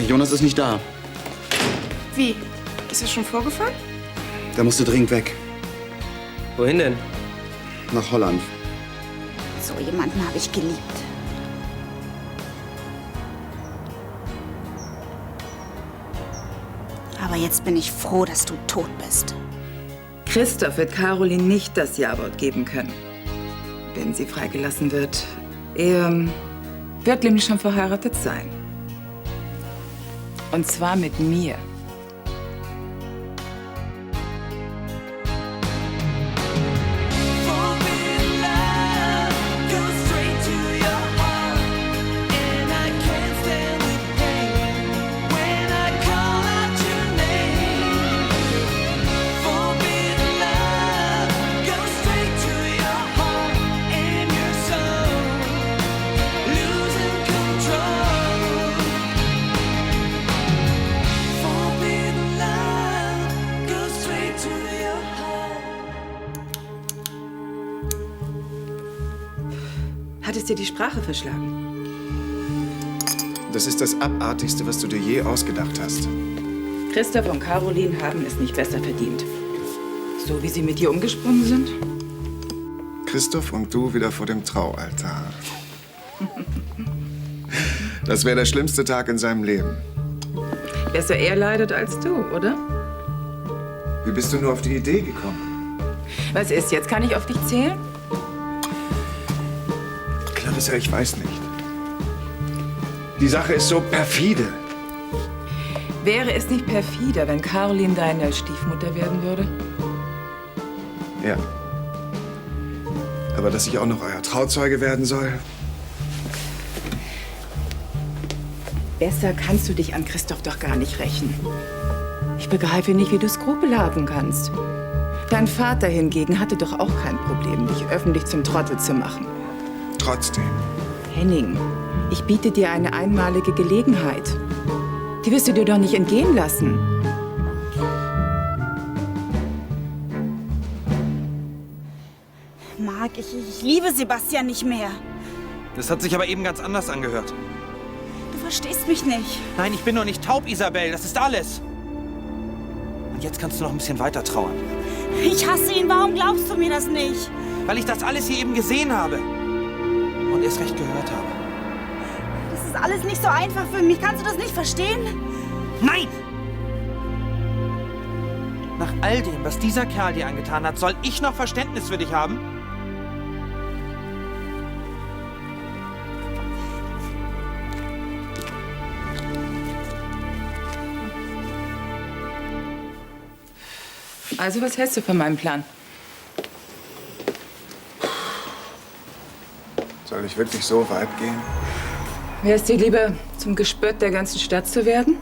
Jonas ist nicht da. Wie? Ist er schon vorgefahren? Der musste dringend weg. Wohin denn? Nach Holland. So jemanden habe ich geliebt. Aber jetzt bin ich froh, dass du tot bist. Christoph wird Caroline nicht das Ja-Wort geben können, wenn sie freigelassen wird. Er wird nämlich schon verheiratet sein. Und zwar mit mir. Hat es dir die Sprache verschlagen? Das ist das Abartigste, was du dir je ausgedacht hast. Christoph und Caroline haben es nicht besser verdient. So wie sie mit dir umgesprungen sind? Christoph und du wieder vor dem Traualtar. Das wäre der schlimmste Tag in seinem Leben. Besser er leidet als du, oder? Wie bist du nur auf die Idee gekommen? Was ist jetzt? Kann ich auf dich zählen? Clarissa, ich weiß nicht. Die Sache ist so perfide. Wäre es nicht perfider, wenn Caroline deine Stiefmutter werden würde? Ja. Aber dass ich auch noch euer Trauzeuge werden soll? Besser kannst du dich an Christoph doch gar nicht rächen. Ich begreife nicht, wie du Skrupel haben kannst. Dein Vater hingegen hatte doch auch kein Problem, dich öffentlich zum Trottel zu machen. Trotzdem. Henning, ich biete dir eine einmalige Gelegenheit. Die wirst du dir doch nicht entgehen lassen. Marc, ich liebe Sebastian nicht mehr. Das hat sich aber eben ganz anders angehört. Du verstehst mich nicht. Nein, ich bin noch nicht taub, Isabel. Das ist alles. Und jetzt kannst du noch ein bisschen weiter trauern. Ich hasse ihn. Warum glaubst du mir das nicht? Weil ich das alles hier eben gesehen habe. Und erst recht gehört habe. Das ist alles nicht so einfach für mich. Kannst du das nicht verstehen? Nein! Nach all dem, was dieser Kerl dir angetan hat, soll ich noch Verständnis für dich haben? Also, was hältst du von meinem Plan? Soll ich wirklich so weit gehen? Wäre es dir lieber, zum Gespött der ganzen Stadt zu werden?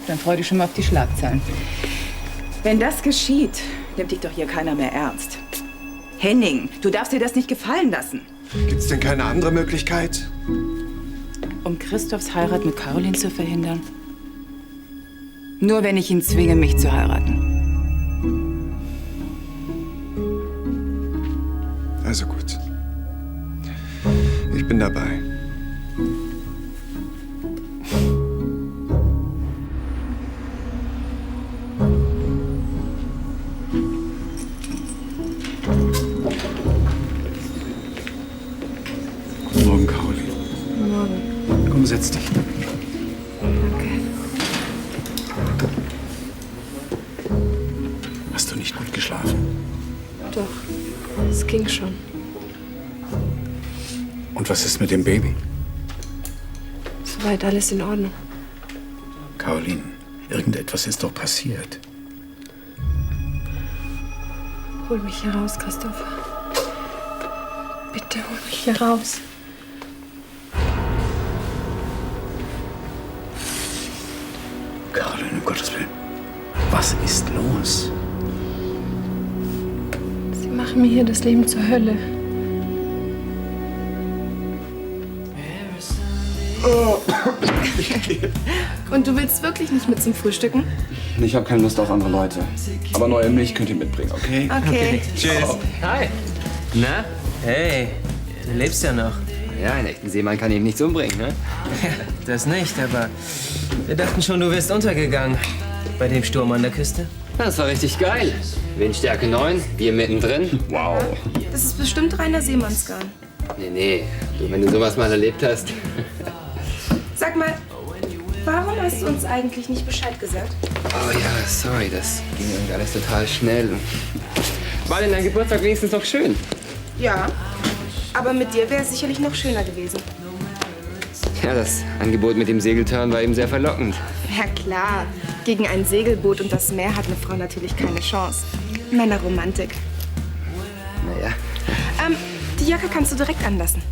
Dann freu dich schon mal auf die Schlagzeilen. Wenn das geschieht, nimmt dich doch hier keiner mehr ernst. Henning, du darfst dir das nicht gefallen lassen. Gibt's denn keine andere Möglichkeit? Um Christophs Heirat mit Caroline zu verhindern? Nur wenn ich ihn zwinge, mich zu heiraten. Also gut. Ich bin dabei. Guten Morgen, Caroline. Guten Morgen. Komm, setz dich. Danke. Hast du nicht gut geschlafen? Doch, es ging schon. Und was ist mit dem Baby? Soweit alles in Ordnung. Caroline, irgendetwas ist doch passiert. Hol mich hier raus, Christoph. Bitte hol mich hier raus. Caroline, um Gottes Willen. Was ist los? Sie machen mir hier das Leben zur Hölle. Und du willst wirklich nicht mit zum Frühstücken? Ich habe keine Lust auf andere Leute. Aber neue Milch könnt ihr mitbringen, okay? Okay. Tschüss. Hi. Na? Hey, du lebst ja noch. Ja, einen echten Seemann kann ihm nichts umbringen, ne? Das nicht, aber wir dachten schon, du wärst untergegangen. Bei dem Sturm an der Küste. Das war richtig geil. Windstärke 9, wir mittendrin. Wow. Das ist bestimmt reiner Seemannsgarn. Nee, du, wenn du sowas mal erlebt hast. Sag mal, warum hast du uns eigentlich nicht Bescheid gesagt? Oh ja, sorry, das ging irgendwie alles total schnell. War denn dein Geburtstag wenigstens noch schön? Ja, aber mit dir wäre es sicherlich noch schöner gewesen. Ja, das Angebot mit dem Segeltörn war eben sehr verlockend. Ja klar, gegen ein Segelboot und das Meer hat eine Frau natürlich keine Chance. Männerromantik. Naja. Die Jacke kannst du direkt anlassen.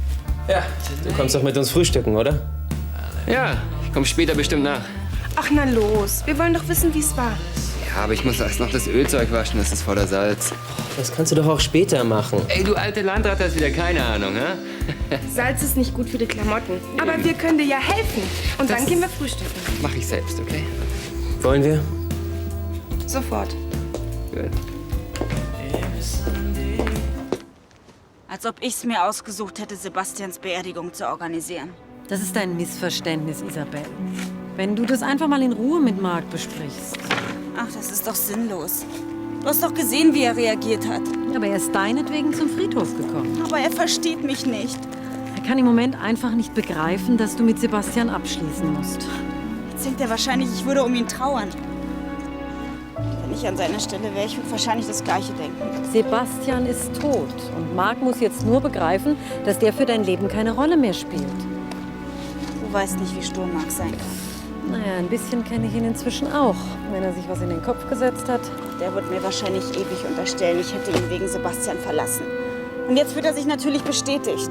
Ja, du kommst doch mit uns frühstücken, oder? Ja, ich komm später bestimmt nach. Ach na los, wir wollen doch wissen, wie es war. Ja, aber ich muss erst noch das Ölzeug waschen, das ist voller Salz. Das kannst du doch auch später machen. Ey, du alte Landrat, hast wieder keine Ahnung, hä? Salz ist nicht gut für die Klamotten. Aber wir können dir ja helfen. Und dann gehen wir frühstücken. Mach ich selbst, okay? Wollen wir? Sofort. Gut. Als ob ich es mir ausgesucht hätte, Sebastians Beerdigung zu organisieren. Das ist ein Missverständnis, Isabel. Wenn du das einfach mal in Ruhe mit Marc besprichst. Ach, das ist doch sinnlos. Du hast doch gesehen, wie er reagiert hat. Aber er ist deinetwegen zum Friedhof gekommen. Aber er versteht mich nicht. Er kann im Moment einfach nicht begreifen, dass du mit Sebastian abschließen musst. Jetzt denkt er wahrscheinlich, ich würde um ihn trauern. Wenn ich an seiner Stelle wäre, ich würde wahrscheinlich das Gleiche denken. Sebastian ist tot. Und Marc muss jetzt nur begreifen, dass der für dein Leben keine Rolle mehr spielt. Du weißt nicht, wie stur Marc sein kann. Naja, ein bisschen kenne ich ihn inzwischen auch. Wenn er sich was in den Kopf gesetzt hat. Der wird mir wahrscheinlich ewig unterstellen, ich hätte ihn wegen Sebastian verlassen. Und jetzt wird er sich natürlich bestätigt.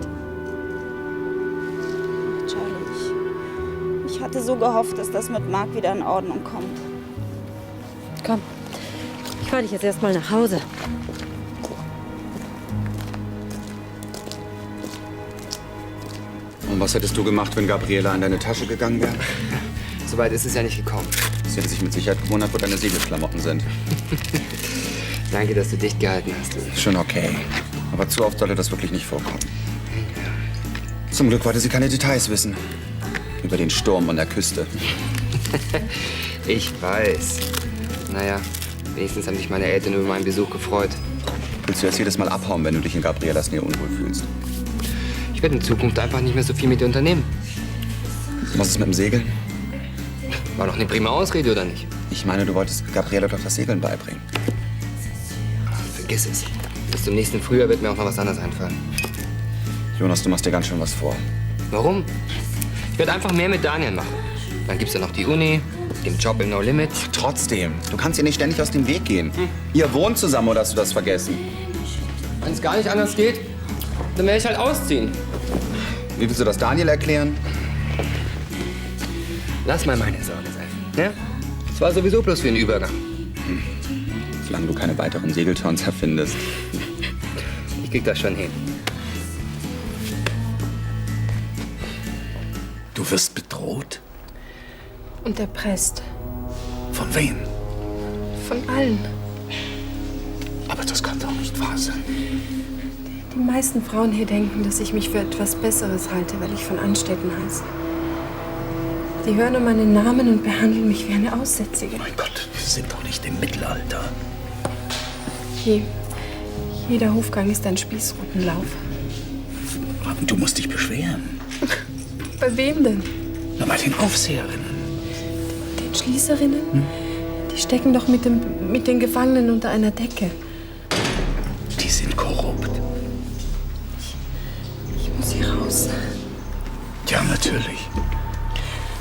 Ach, Charlie, ich hatte so gehofft, dass das mit Marc wieder in Ordnung kommt. Komm, ich fahre dich jetzt erstmal nach Hause. Und was hättest du gemacht, wenn Gabriela in deine Tasche gegangen wäre? Soweit ist es ja nicht gekommen. Sie hätte sich mit Sicherheit gewundert, wo deine Segelklamotten sind. Danke, dass du dicht gehalten hast. Schon okay. Aber zu oft sollte das wirklich nicht vorkommen. Zum Glück wollte sie keine Details wissen. Über den Sturm an der Küste. Ich weiß. Naja, wenigstens haben sich meine Eltern über meinen Besuch gefreut. Willst du jetzt jedes Mal abhauen, wenn du dich in Gabrielas Nähe unwohl fühlst? Ich werde in Zukunft einfach nicht mehr so viel mit dir unternehmen. Was ist mit dem Segeln? War doch eine prima Ausrede, oder nicht? Ich meine, du wolltest Gabriela doch das Segeln beibringen. Vergiss es. Bis zum nächsten Frühjahr wird mir auch noch was anderes einfallen. Jonas, du machst dir ganz schön was vor. Warum? Ich werde einfach mehr mit Daniel machen. Dann gibt's ja noch die Uni, den Job im No Limit. Trotzdem, du kannst ihr nicht ständig aus dem Weg gehen. Ihr wohnt zusammen, oder hast du das vergessen? Wenn es gar nicht anders geht, dann werde ich halt ausziehen. Wie willst du das Daniel erklären? Lass mal meine Sorge sein. Ja? Es war sowieso bloß für den Übergang. Solange du keine weiteren Segelturns erfindest. Ich krieg das schon hin. Du wirst bedroht? Und erpresst. Von wem? Von allen. Aber das kann doch nicht wahr sein. Die meisten Frauen hier denken, dass ich mich für etwas Besseres halte, weil ich von Anstetten heiße. Die hören um meinen Namen und behandeln mich wie eine Aussätzige. Mein Gott, wir sind doch nicht im Mittelalter. Jeder Hofgang ist ein Spießrutenlauf. Aber du musst dich beschweren. Bei wem denn? Na, bei den Aufseherinnen. Den Schließerinnen? Die stecken doch mit den Gefangenen unter einer Decke. Die sind korrupt. Ich muss hier raus. Ja, natürlich.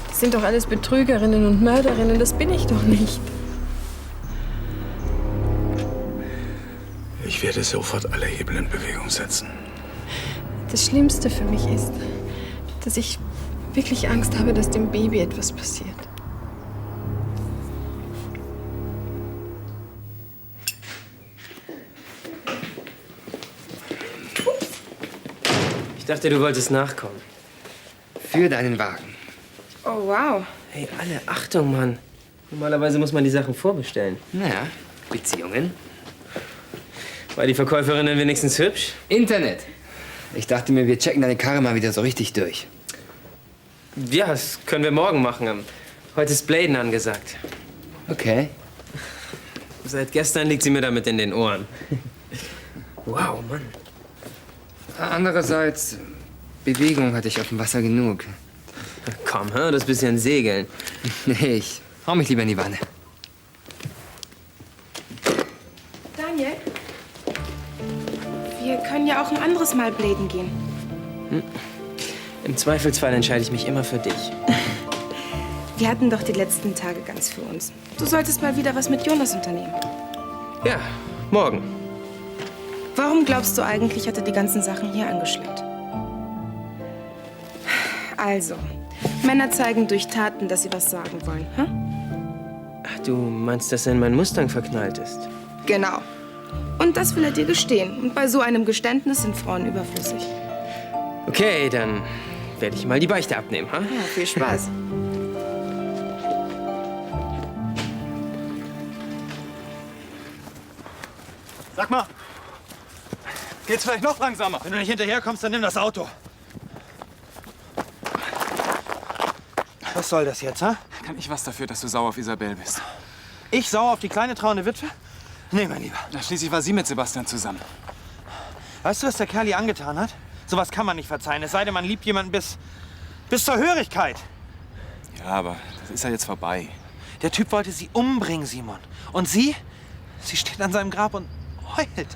Das sind doch alles Betrügerinnen und Mörderinnen. Das bin ich doch nicht. Ich werde sofort alle Hebel in Bewegung setzen. Das Schlimmste für mich ist, dass ich wirklich Angst habe, dass dem Baby etwas passiert. Ich dachte, du wolltest nachkommen. Für deinen Wagen. Oh, wow. Hey, alle Achtung, Mann. Normalerweise muss man die Sachen vorbestellen. Naja, Beziehungen. War die Verkäuferin denn wenigstens hübsch? Internet. Ich dachte mir, wir checken deine Karre mal wieder so richtig durch. Ja, das können wir morgen machen. Heute ist Bladen angesagt. Okay. Seit gestern liegt sie mir damit in den Ohren. Wow, Mann. Andererseits, Bewegung hatte ich auf dem Wasser genug. Komm, hör das bisschen segeln. Nee, ich hau mich lieber in die Wanne. Daniel, wir können ja auch ein anderes Mal Bladen gehen. Im Zweifelsfall entscheide ich mich immer für dich. Wir hatten doch die letzten Tage ganz für uns. Du solltest mal wieder was mit Jonas unternehmen. Ja, morgen. Warum glaubst du eigentlich, hat er die ganzen Sachen hier angeschleppt? Also, Männer zeigen durch Taten, dass sie was sagen wollen. Hm? Ach, du meinst, dass er in meinen Mustang verknallt ist? Genau. Und das will er dir gestehen. Und bei so einem Geständnis sind Frauen überflüssig. Okay, dann werde ich mal die Beichte abnehmen, ha? Ja, viel Spaß. Sag mal, geht's vielleicht noch langsamer? Wenn du nicht hinterherkommst, dann nimm das Auto. Was soll das jetzt, ha? Kann ich was dafür, dass du sauer auf Isabel bist? Ich sauer auf die kleine trauernde Witwe? Nee, mein Lieber. Na, schließlich war sie mit Sebastian zusammen. Weißt du, was der Kerl ihr angetan hat? Sowas kann man nicht verzeihen, es sei denn, man liebt jemanden bis zur Hörigkeit. Ja, aber das ist ja jetzt vorbei. Der Typ wollte sie umbringen, Simon. Und sie steht an seinem Grab und heult.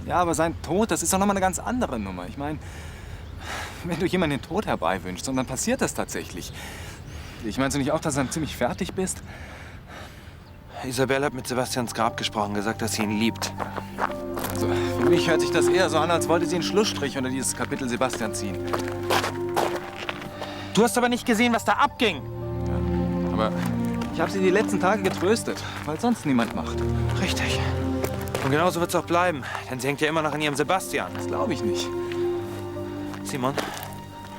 Ja, aber sein Tod, das ist doch noch mal eine ganz andere Nummer. Ich meine, wenn du jemanden den Tod herbeiwünschst und dann passiert das tatsächlich. Ich meinst du nicht auch, dass du dann ziemlich fertig bist? Isabel hat mit Sebastians Grab gesprochen, gesagt, dass sie ihn liebt. Also, für mich hört sich das eher so an, als wollte sie einen Schlussstrich unter dieses Kapitel Sebastian ziehen. Du hast aber nicht gesehen, was da abging. Ja, aber ich habe sie die letzten Tage getröstet, weil sonst niemand macht. Richtig. Und genauso wird es auch bleiben, denn sie hängt ja immer noch an ihrem Sebastian. Das glaube ich nicht. Simon,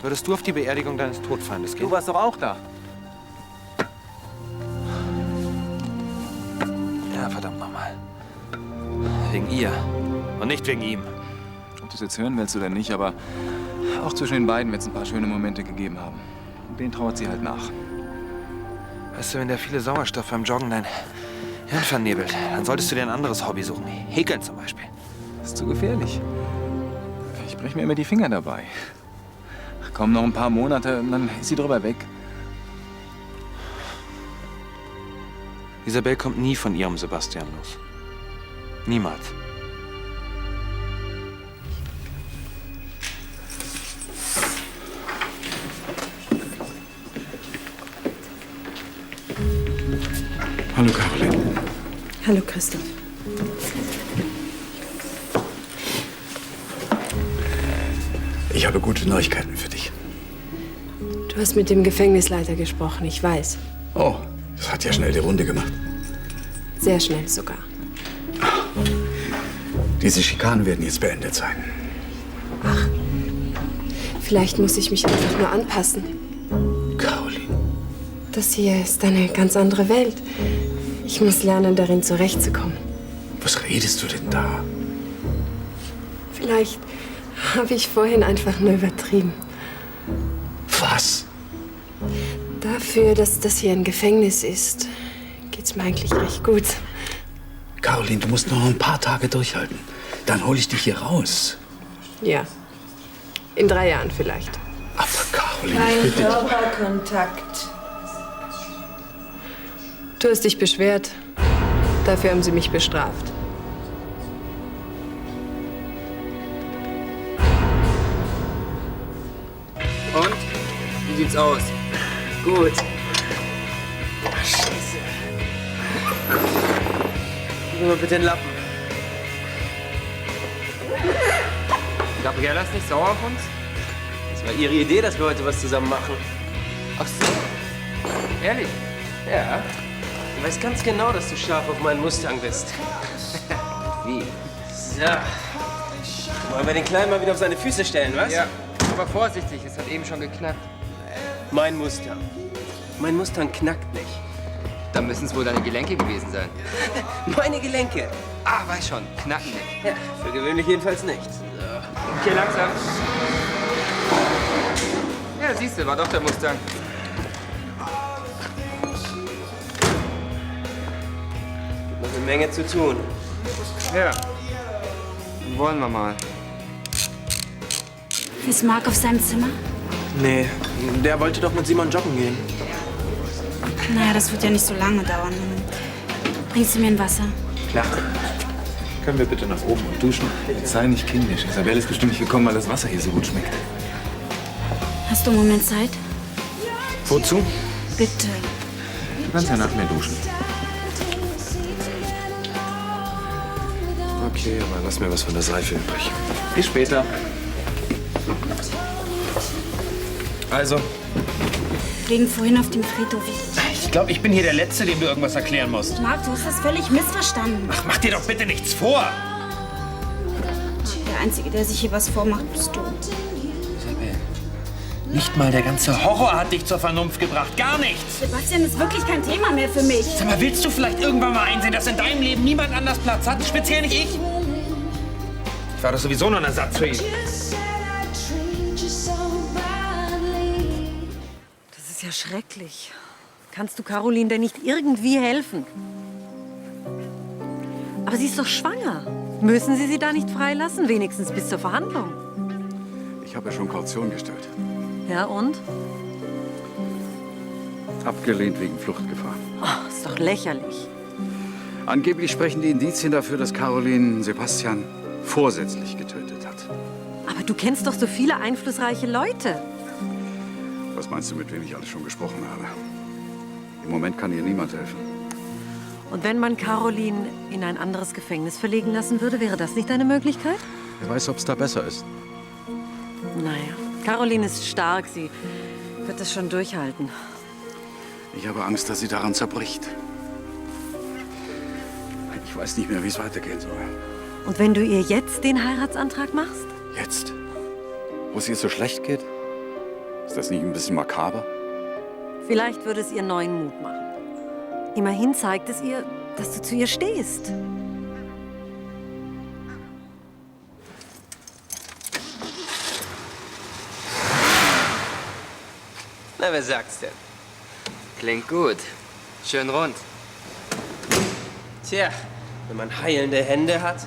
würdest du auf die Beerdigung deines Todfeindes gehen? Du warst doch auch da. Ja, verdammt nochmal. Wegen ihr und nicht wegen ihm. Ob du es jetzt hören willst oder nicht, aber auch zwischen den beiden wird es ein paar schöne Momente gegeben haben. Und denen trauert sie halt nach. Weißt du, wenn der viele Sauerstoff beim Joggen dein Hirn vernebelt, dann solltest du dir ein anderes Hobby suchen. Häkeln zum Beispiel. Das ist zu gefährlich. Ich brech mir immer die Finger dabei. Komm, noch ein paar Monate und dann ist sie drüber weg. Isabel kommt nie von ihrem Sebastian los. Niemals. Hallo, Caroline. Hallo, Christoph. Ich habe gute Neuigkeiten für dich. Du hast mit dem Gefängnisleiter gesprochen, ich weiß. Oh, das hat ja schnell die Runde gemacht. Sehr schnell sogar. Diese Schikanen werden jetzt beendet sein. Vielleicht muss ich mich einfach nur anpassen. Caroline. Das hier ist eine ganz andere Welt. Ich muss lernen, darin zurechtzukommen. Was redest du denn da? Vielleicht habe ich vorhin einfach nur übertrieben. Was? Dafür, dass das hier ein Gefängnis ist, geht's mir eigentlich recht gut. Caroline, du musst noch ein paar Tage durchhalten. Dann hole ich dich hier raus. Ja. In 3 Jahren vielleicht. Aber Caroline, Kein bitte. Körperkontakt. Du hast dich beschwert. Dafür haben sie mich bestraft. Und? Wie sieht's aus? Gut. Scheiße. Gib mir bitte den Lappen. Gabriella ist nicht sauer auf uns? Das war ihre Idee, dass wir heute was zusammen machen. Ach so. Ehrlich? Ja. Du weißt ganz genau, dass du scharf auf meinen Mustang bist. Wie? So. Wollen wir den Kleinen mal wieder auf seine Füße stellen, was? Ja, aber vorsichtig, es hat eben schon geknackt. Mein Mustang. Mein Mustang knackt nicht. Dann müssen es wohl deine Gelenke gewesen sein. Meine Gelenke. Ah, weiß schon, knacken nicht. Ja, für gewöhnlich jedenfalls nicht. So. Okay, langsam. Ja, siehst du, war doch der Mustang. Noch eine Menge zu tun. Ja. Wollen wir mal. Ist Mark auf seinem Zimmer? Nee, der wollte doch mit Simon joggen gehen. Naja, das wird ja nicht so lange dauern. Bringst du mir ein Wasser? Klar. Können wir bitte nach oben und duschen? Jetzt sei nicht kindisch. Isabelle ist bestimmt nicht gekommen, weil das Wasser hier so gut schmeckt. Hast du einen Moment Zeit? Wozu? Bitte. Du kannst ja nach mir duschen. Okay, aber lass mir was von der Seife übrig. Bis später. Also, Wegen vorhin auf dem Friedhof. ich glaube, ich bin hier der Letzte, dem du irgendwas erklären musst. Marc, du hast das völlig missverstanden. Ach, mach dir doch bitte nichts vor. Der Einzige, der sich hier was vormacht, bist du. Isabel, nicht mal der ganze Horror hat dich zur Vernunft gebracht. Gar nichts. Sebastian ist wirklich kein Thema mehr für mich. Sag mal, willst du vielleicht irgendwann mal einsehen, dass in deinem Leben niemand anders Platz hat? Speziell nicht ich? Ich war doch sowieso noch ein Ersatz für ihn. Das ist ja schrecklich. Kannst du Caroline denn nicht irgendwie helfen? Aber sie ist doch schwanger. Müssen Sie sie da nicht freilassen, wenigstens bis zur Verhandlung? Ich habe ja schon Kaution gestellt. Ja, und? Abgelehnt wegen Fluchtgefahr. Oh, ist doch lächerlich. Angeblich sprechen die Indizien dafür, dass Caroline Sebastian vorsätzlich getötet hat. Aber du kennst doch so viele einflussreiche Leute. Was meinst du, mit wem ich alles schon gesprochen habe? Im Moment kann ihr niemand helfen. Und wenn man Caroline in ein anderes Gefängnis verlegen lassen würde, wäre das nicht eine Möglichkeit? Wer weiß, ob es da besser ist. Naja, Caroline ist stark. Sie wird es schon durchhalten. Ich habe Angst, dass sie daran zerbricht. Ich weiß nicht mehr, wie es weitergehen soll. Und wenn du ihr jetzt den Heiratsantrag machst? Jetzt? Wo es ihr so schlecht geht? Ist das nicht ein bisschen makaber? Vielleicht würde es ihr neuen Mut machen. Immerhin zeigt es ihr, dass du zu ihr stehst. Na, wer sagt's denn? Klingt gut. Schön rund. Tja, wenn man heilende Hände hat.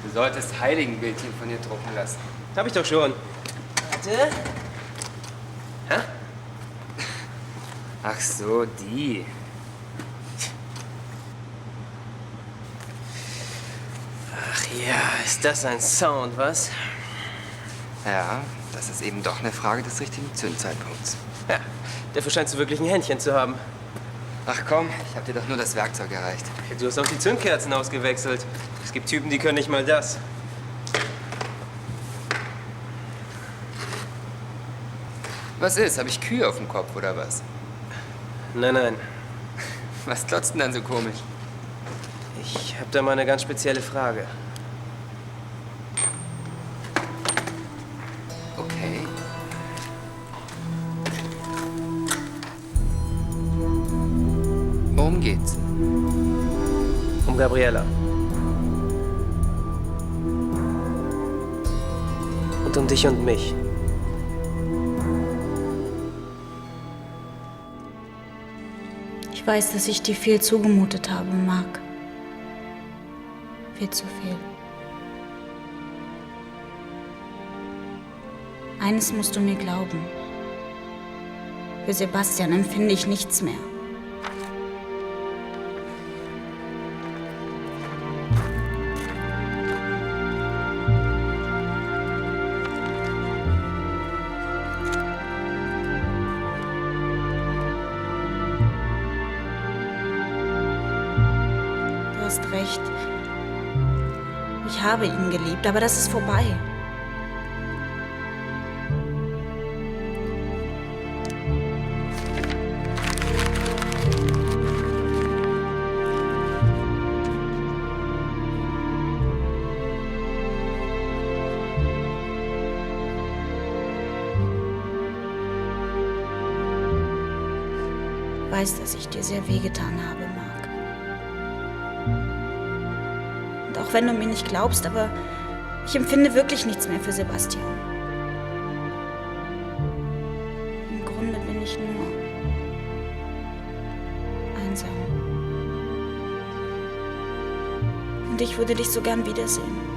Du solltest Heiligenbildchen von dir drucken lassen. Hab ich doch schon. Warte. Hä? Ach so, die. Ach ja, ist das ein Sound, was? Ja, das ist eben doch eine Frage des richtigen Zündzeitpunkts. Ja, dafür scheinst du wirklich ein Händchen zu haben. Ach komm, ich hab dir doch nur das Werkzeug erreicht. Du hast auch die Zündkerzen ausgewechselt. Es gibt Typen, die können nicht mal das. Was ist? Hab ich Kühe auf dem Kopf oder was? Nein, nein. Was glotzt denn dann so komisch? Ich hab da mal eine ganz spezielle Frage. Okay. Worum geht's? Um Gabriella. Und um dich und mich. Ich weiß, dass ich dir viel zugemutet habe, Marc. Viel zu viel. Eines musst du mir glauben. Für Sebastian empfinde ich nichts mehr. Du hast recht. Ich habe ihn geliebt, aber das ist vorbei. Ich weiß, dass ich dir sehr wehgetan habe, Marc. Und auch wenn du mir nicht glaubst, aber Ich empfinde wirklich nichts mehr für Sebastian. Im Grunde bin ich nur einsam. Und ich würde dich so gern wiedersehen.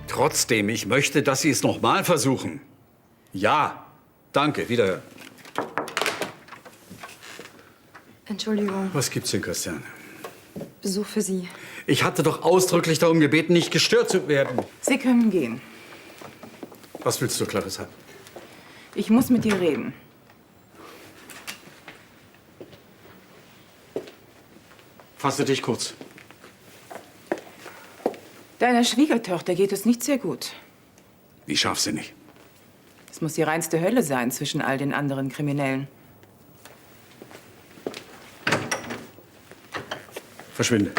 Trotzdem, ich möchte, dass Sie es noch mal versuchen. Ja, danke, wiederhören. Entschuldigung, Was gibt's denn, Christian? Besuch für Sie. Ich hatte doch ausdrücklich darum gebeten, nicht gestört zu werden. Sie können gehen. Was willst du, Clarissa? Ich muss mit dir reden. Fasse dich kurz. Deiner Schwiegertochter geht es nicht sehr gut. Wie scharfsinnig. Es muss die reinste Hölle sein zwischen all den anderen Kriminellen. Verschwinde.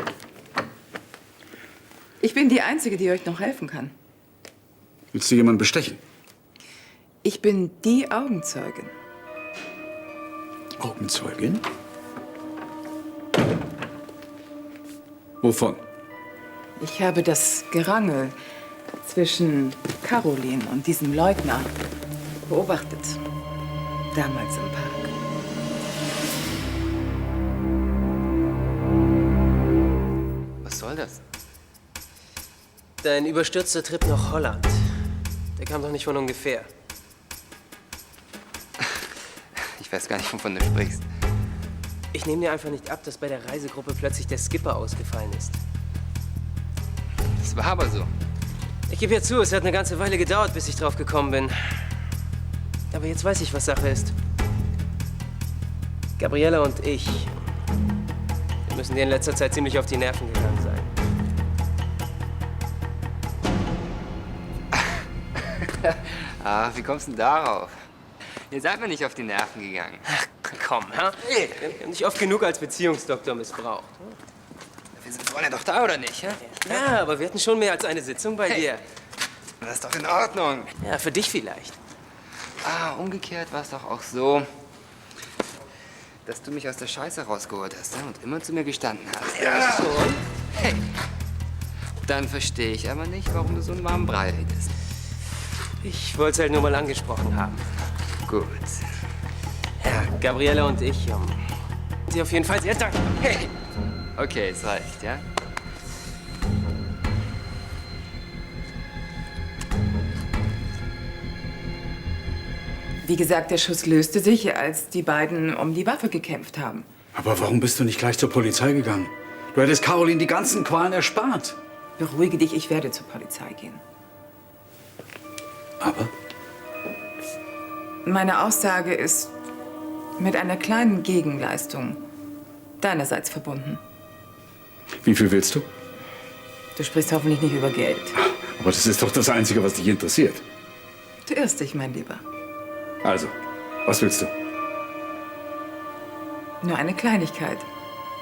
Ich bin die Einzige, die euch noch helfen kann. Willst du jemanden bestechen? Ich bin die Augenzeugin. Augenzeugin? Wovon? Ich habe das Gerangel zwischen Caroline und diesem Leutnant beobachtet. Damals im Park. Was soll das? Dein überstürzter Trip nach Holland. Der kam doch nicht von ungefähr. Ich weiß gar nicht, wovon du sprichst. Ich nehme dir einfach nicht ab, dass bei der Reisegruppe plötzlich der Skipper ausgefallen ist. Das war aber so. Ich gebe ja zu, es hat eine ganze Weile gedauert, bis ich drauf gekommen bin. Aber jetzt weiß ich, was Sache ist. Gabriella und ich, wir müssen dir in letzter Zeit ziemlich auf die Nerven gegangen sein. Ach, wie kommst du denn darauf? Ihr seid mir nicht auf die Nerven gegangen. Ach, komm, ha? Wir haben dich oft genug als Beziehungsdoktor missbraucht. Wir sind Freunde doch da, oder nicht? Ja? Ja, aber wir hatten schon mehr als eine Sitzung bei dir. Das ist doch in Ordnung. Ja, für dich vielleicht. Ah, umgekehrt war es doch auch so, dass du mich aus der Scheiße rausgeholt hast, ja? Und immer zu mir gestanden hast. Ja, schon. Hey, dann verstehe ich aber nicht, warum du so einen warmen Brei redest. Ich wollte es halt nur mal angesprochen haben. Gut. Ja, Gabriella und ich, sie auf jeden Fall sehr dankbar. Hey. Okay, es reicht, ja? Wie gesagt, der Schuss löste sich, als die beiden um die Waffe gekämpft haben. Aber warum bist du nicht gleich zur Polizei gegangen? Du hättest Caroline die ganzen Qualen erspart. Beruhige dich, ich werde zur Polizei gehen. Aber? Meine Aussage ist mit einer kleinen Gegenleistung deinerseits verbunden. Wie viel willst du? Du sprichst hoffentlich nicht über Geld. Aber das ist doch das Einzige, was dich interessiert. Du irrst dich, mein Lieber. Also, was willst du? Nur eine Kleinigkeit.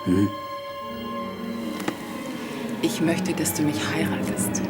Hm? Ich möchte, dass du mich heiratest.